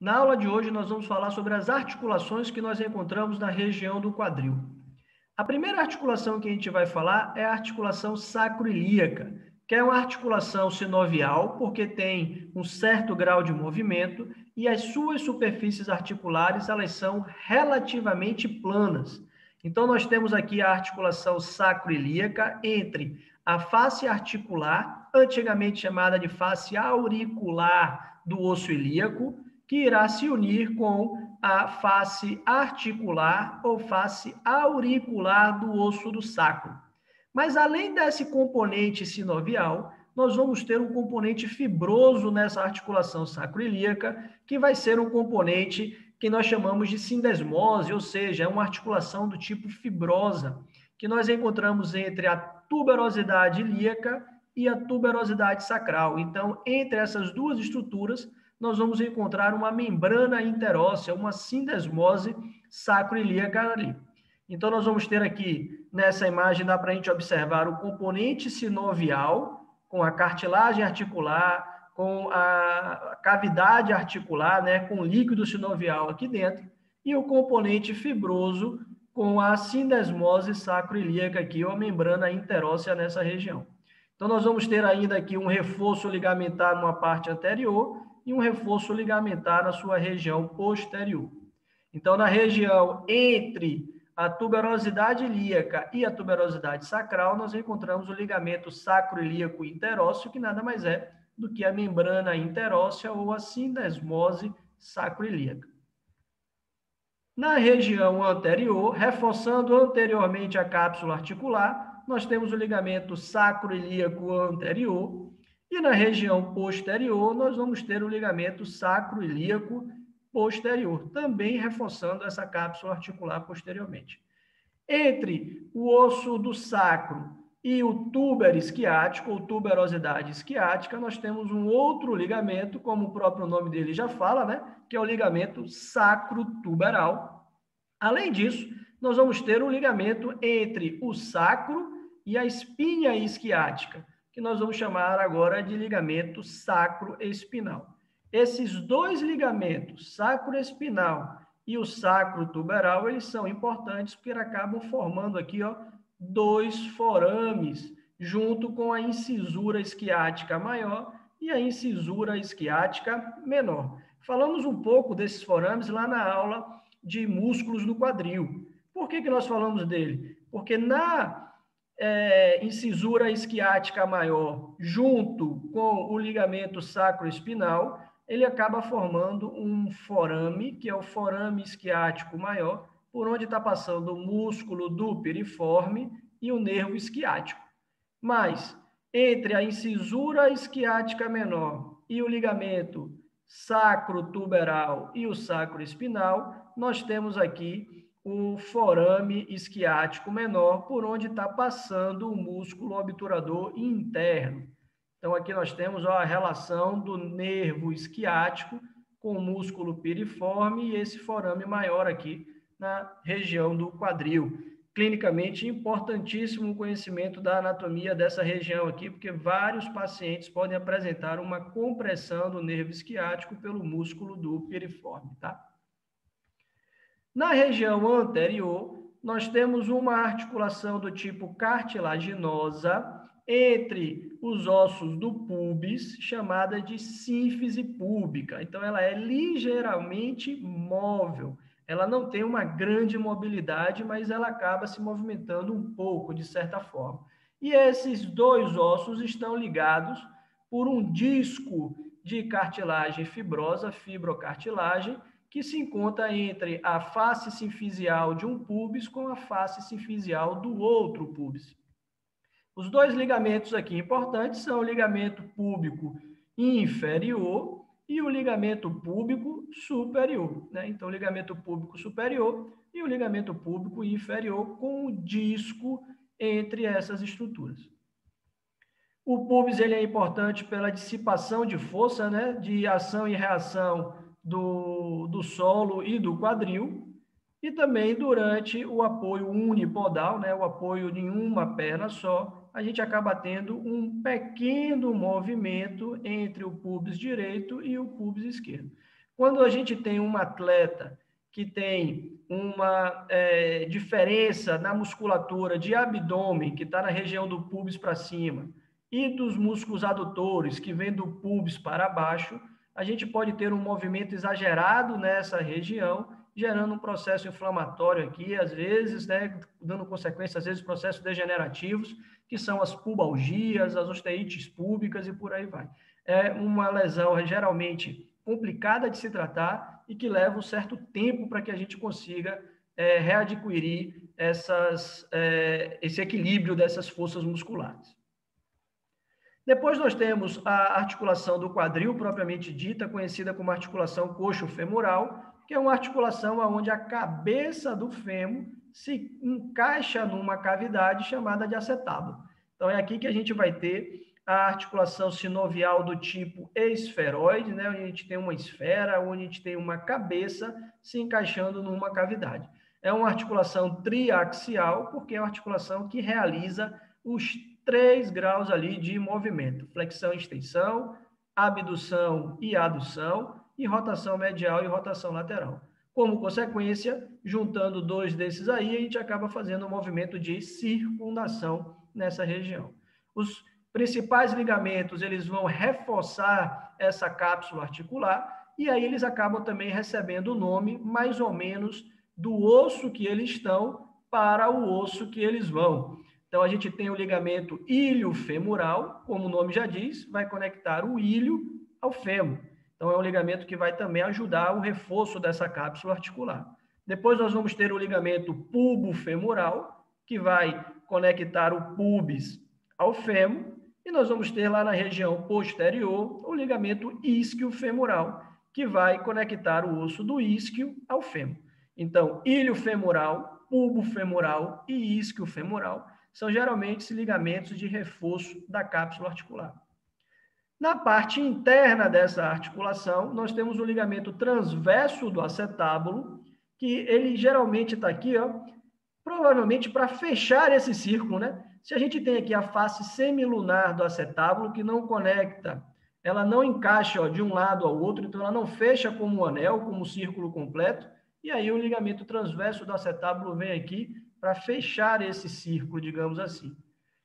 Na aula de hoje, nós vamos falar sobre as articulações que nós encontramos na região do quadril. A primeira articulação que a gente vai falar é a articulação sacroiliaca, que é uma articulação sinovial, porque tem um certo grau de movimento e as suas superfícies articulares, elas são relativamente planas. Então, nós temos aqui a articulação sacroiliaca entre a face articular, antigamente chamada de face auricular do osso ilíaco, que irá se unir com a face articular ou face auricular do osso do sacro. Mas além desse componente sinovial, nós vamos ter um componente fibroso nessa articulação sacroiliaca, que vai ser um componente que nós chamamos de sindesmose, ou seja, é uma articulação do tipo fibrosa, que nós encontramos entre a tuberosidade ilíaca e a tuberosidade sacral. Então, entre essas duas estruturas, nós vamos encontrar uma membrana interóssea, uma sindesmose sacroiliaca ali. Então, nós vamos ter aqui, nessa imagem, dá para a gente observar o componente sinovial, com a cartilagem articular, com a cavidade articular, né, com o líquido sinovial aqui dentro, e o componente fibroso com a sindesmose sacroiliaca aqui, ou a membrana interóssea nessa região. Então, nós vamos ter ainda aqui um reforço ligamentar numa parte anterior e um reforço ligamentar na sua região posterior. Então, na região entre a tuberosidade ilíaca e a tuberosidade sacral, nós encontramos o ligamento sacroilíaco interósseo, que nada mais é do que a membrana interóssea ou a sindesmose sacroilíaca. Na região anterior, reforçando anteriormente a cápsula articular, nós temos o ligamento sacroilíaco anterior, e na região posterior, nós vamos ter o ligamento sacroilíaco posterior, também reforçando essa cápsula articular posteriormente. Entre o osso do sacro e o túber isquiático, ou tuberosidade isquiática, nós temos um outro ligamento, como o próprio nome dele já fala, né? Que é o ligamento sacrotuberal. Além disso, nós vamos ter um ligamento entre o sacro e a espinha isquiática, que nós vamos chamar agora de ligamento sacroespinal. Esses dois ligamentos, sacroespinal e o sacrotuberal, eles são importantes porque acabam formando aqui, ó, dois forames, junto com a incisura isquiática maior e a incisura isquiática menor. Falamos um pouco desses forames lá na aula de músculos do quadril. Por que nós falamos dele? Porque na incisura isquiática maior, junto com o ligamento sacroespinal, ele acaba formando um forame, que é o forame isquiático maior, por onde está passando o músculo do piriforme e o nervo isquiático. Mas, entre a incisura isquiática menor e o ligamento sacrotuberal e o sacroespinal, nós temos aqui o forame isquiático menor, por onde está passando o músculo obturador interno. Então, aqui nós temos a relação do nervo isquiático com o músculo piriforme e esse forame maior aqui na região do quadril. Clinicamente, importantíssimo o conhecimento da anatomia dessa região aqui, porque vários pacientes podem apresentar uma compressão do nervo isquiático pelo músculo do piriforme, tá? Na região anterior, nós temos uma articulação do tipo cartilaginosa entre os ossos do púbis, chamada de sínfise púbica. Então, ela é ligeiramente móvel. Ela não tem uma grande mobilidade, mas ela acaba se movimentando um pouco, de certa forma. E esses dois ossos estão ligados por um disco de cartilagem fibrosa, fibrocartilagem, que se encontra entre a face sinfisial de um púbis com a face sinfisial do outro púbis. Os dois ligamentos aqui importantes são o ligamento púbico inferior e o ligamento púbico superior, né? Então, o ligamento púbico superior e o ligamento púbico inferior com o disco entre essas estruturas. O púbis ele é importante pela dissipação de força, né? De ação e reação do solo e do quadril, e também durante o apoio unipodal, né, o apoio em uma perna só, a gente acaba tendo um pequeno movimento entre o púbis direito e o púbis esquerdo. Quando a gente tem um atleta que tem uma diferença na musculatura de abdômen, que está na região do pubis para cima, e dos músculos adutores, que vem do pubis para baixo, a gente pode ter um movimento exagerado nessa região, gerando um processo inflamatório aqui, às vezes, né, dando consequência, às vezes, processos degenerativos, que são as pubalgias, as osteites púbicas e por aí vai. É uma lesão geralmente complicada de se tratar e que leva um certo tempo para que a gente consiga readquirir esse equilíbrio dessas forças musculares. Depois nós temos a articulação do quadril, propriamente dita, conhecida como articulação coxo-femoral, que é uma articulação onde a cabeça do fêmur se encaixa numa cavidade chamada de acetábulo. Então, é aqui que a gente vai ter a articulação sinovial do tipo esferoide, né, onde a gente tem uma esfera, onde a gente tem uma cabeça se encaixando numa cavidade. É uma articulação triaxial, porque é uma articulação que realiza os 3 graus ali de movimento: flexão e extensão, abdução e adução, e rotação medial e rotação lateral. Como consequência, juntando 2 desses aí, a gente acaba fazendo um movimento de circundação nessa região. Os principais ligamentos, eles vão reforçar essa cápsula articular, e aí eles acabam também recebendo o nome, mais ou menos, do osso que eles estão para o osso que eles vão. Então, a gente tem o ligamento ilho-femoral, como o nome já diz, vai conectar o ilho ao fêmur. Então, é um ligamento que vai também ajudar o reforço dessa cápsula articular. Depois, nós vamos ter o ligamento pubo-femoral, que vai conectar o pubis ao fêmur. E nós vamos ter lá na região posterior o ligamento isquio-femoral, que vai conectar o osso do isquio ao fêmur. Então, ilho-femoral, pubo-femoral e isquio-femoral são geralmente ligamentos de reforço da cápsula articular. Na parte interna dessa articulação, nós temos o ligamento transverso do acetábulo, que ele geralmente está aqui, ó, provavelmente para fechar esse círculo, né? Se a gente tem aqui a face semilunar do acetábulo, que não conecta, ela não encaixa, ó, de um lado ao outro, então ela não fecha como um anel, como um círculo completo, e aí o ligamento transverso do acetábulo vem aqui para fechar esse círculo, digamos assim.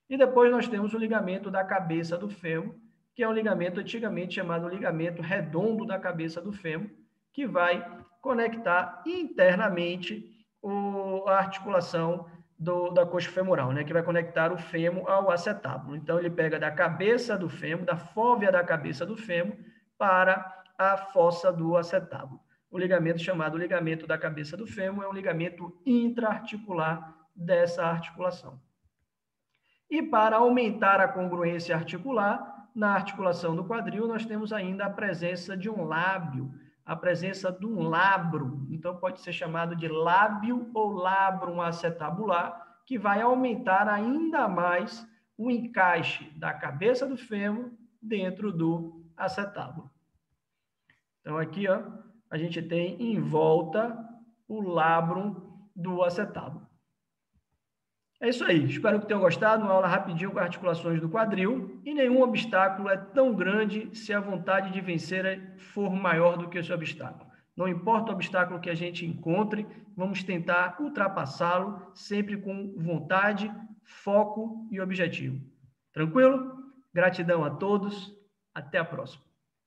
E depois nós temos o ligamento da cabeça do fêmur, que é um ligamento antigamente chamado ligamento redondo da cabeça do fêmur, que vai conectar internamente a articulação da coxa femoral, né, que vai conectar o fêmur ao acetábulo. Então, ele pega da cabeça do fêmur, da fóvea da cabeça do fêmur, para a fossa do acetábulo. O ligamento chamado ligamento da cabeça do fêmur é um ligamento intraarticular dessa articulação. E para aumentar a congruência articular, na articulação do quadril, nós temos ainda a presença de um lábio, a presença de um labro. Então, pode ser chamado de lábio ou labrum acetabular, que vai aumentar ainda mais o encaixe da cabeça do fêmur dentro do acetábulo. Então, aqui, ó, a gente tem em volta o labrum do acetábulo. É isso aí, espero que tenham gostado, uma aula rapidinho com articulações do quadril, e nenhum obstáculo é tão grande se a vontade de vencer for maior do que esse obstáculo. Não importa o obstáculo que a gente encontre, vamos tentar ultrapassá-lo sempre com vontade, foco e objetivo. Tranquilo? Gratidão a todos, até a próxima.